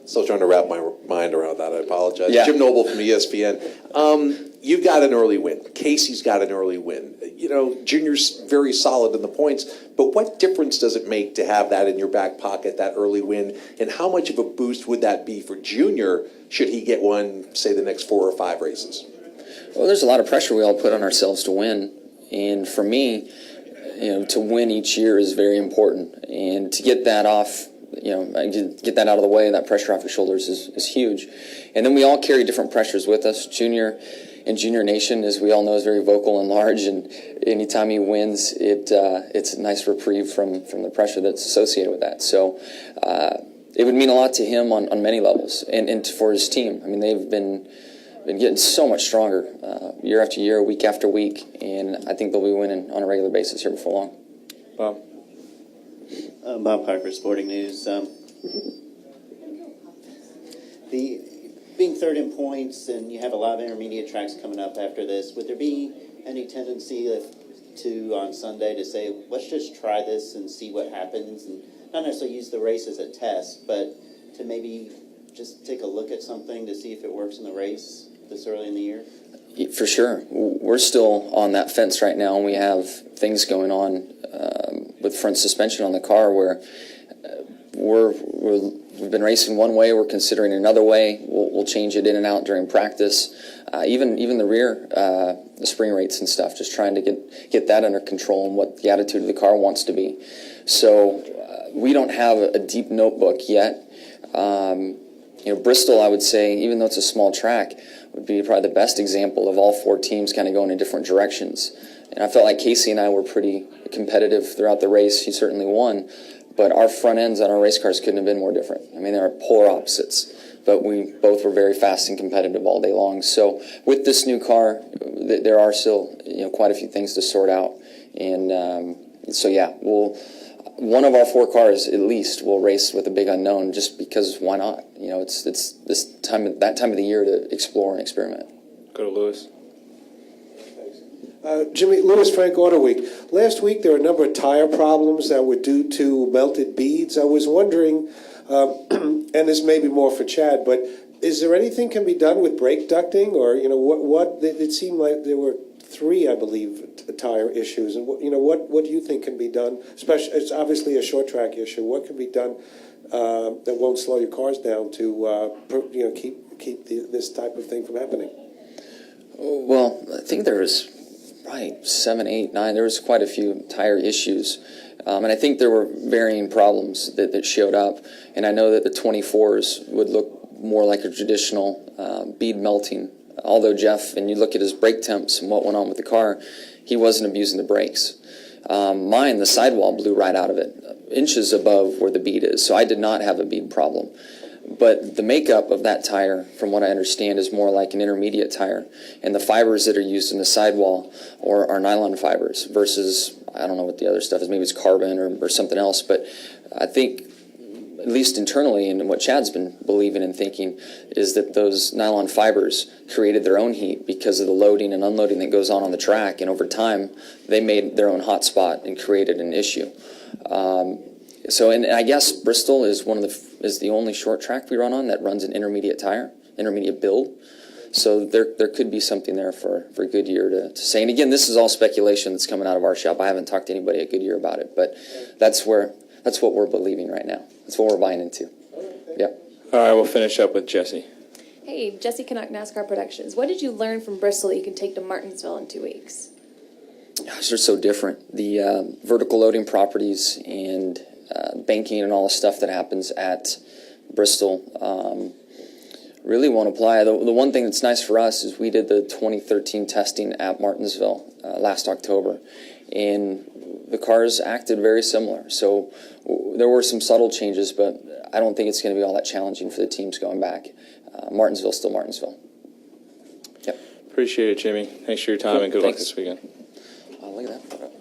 Still trying to wrap my mind around that. I apologize. Yeah. Jim Noble from ESPN. You've got an early win. Casey's got an early win. You know, Junior's very solid in the points, but what difference does it make to have that in your back pocket, that early win? And how much of a boost would that be for Junior should he get one, say, the next 4 or 5 races? Well, there's a lot of pressure we all put on ourselves to win. And for me, you know, to win each year is very important. And to get that off, you know, get that out of the way, that pressure off your shoulders is huge. And then we all carry different pressures with us. Junior and Junior Nation, as we all know, is very vocal and large, and anytime he wins, it's a nice reprieve from the pressure that's associated with that. So it would mean a lot to him on many levels, and for his team. I mean, they've been getting so much stronger year after year, week after week, and I think they'll be winning on a regular basis here before long. Bob? Bob Parker, Sporting News. Being third in points, and you have a lot of intermediate tracks coming up after this, would there be any tendency on Sunday to say, let's just try this and see what happens, and not necessarily use the race as a test, but to maybe just take a look at something to see if it works in the race this early in the year? For sure. We're still on that fence right now, and we have things going on with front suspension on the car where we've been racing one way, we're considering another way. We'll change it in and out during practice. Even the rear, the spring rates and stuff, just trying to get that under control and what the attitude of the car wants to be. So we don't have a deep notebook yet. You know, Bristol, I would say, even though it's a small track, would be probably the best example of all 4 teams kind of going in different directions. And I felt like Casey and I were pretty competitive throughout the race. He certainly won. But our front ends on our race cars couldn't have been more different. I mean, they are polar opposites. But we both were very fast and competitive all day long. So with this new car, there are still, you know, quite a few things to sort out. And so, yeah, one of our 4 cars at least will race with a big unknown, just because why not? You know, it's that time of the year to explore and experiment. Go to Lewis. Jimmie, Lewis Frank Auto Week. Last week there were a number of tire problems that were due to melted beads. I was wondering, and this may be more for Chad, but is there anything can be done with brake ducting, or you know what? It seemed like there were 3, I believe, tire issues, and you know what do you think can be done? Especially, it's obviously a short track issue. What can be done that won't slow your cars down to you know keep this type of thing from happening? Well, I think there was probably 7, 8, 9. There was quite a few tire issues. And I think there were varying problems that showed up. And I know that the 24s would look more like a traditional bead melting. Although Jeff, and you look at his brake temps and what went on with the car, he wasn't abusing the brakes. Mine, the sidewall blew right out of it, inches above where the bead is. So I did not have a bead problem. But the makeup of that tire, from what I understand, is more like an intermediate tire. And the fibers that are used in the sidewall are nylon fibers versus, I don't know what the other stuff is, maybe it's carbon or something else. But I think, at least internally, and what Chad's been believing and thinking, is that those nylon fibers created their own heat because of the loading and unloading that goes on the track. And over time, they made their own hot spot and created an issue. So, and I guess Bristol is the only short track we run on that runs an intermediate tire, intermediate build. So there could be something there for Goodyear to say. And again, this is all speculation that's coming out of our shop. I haven't talked to anybody at Goodyear about it, but that's what we're believing right now. That's what we're buying into. Yep. All right, we'll finish up with Jesse. Hey, Jesse Canuck, NASCAR Productions. What did you learn from Bristol that you can take to Martinsville in 2 weeks? Gosh, they're so different. The vertical loading properties and banking and all the stuff that happens at Bristol really won't apply. The one thing that's nice for us is we did the 2013 testing at Martinsville last October, and the cars acted very similar. So there were some subtle changes, but I don't think it's going to be all that challenging for the teams going back. Martinsville's still Martinsville. Yep. Appreciate it, Jimmie. Thanks for your time, and good luck this weekend. Oh, look at that.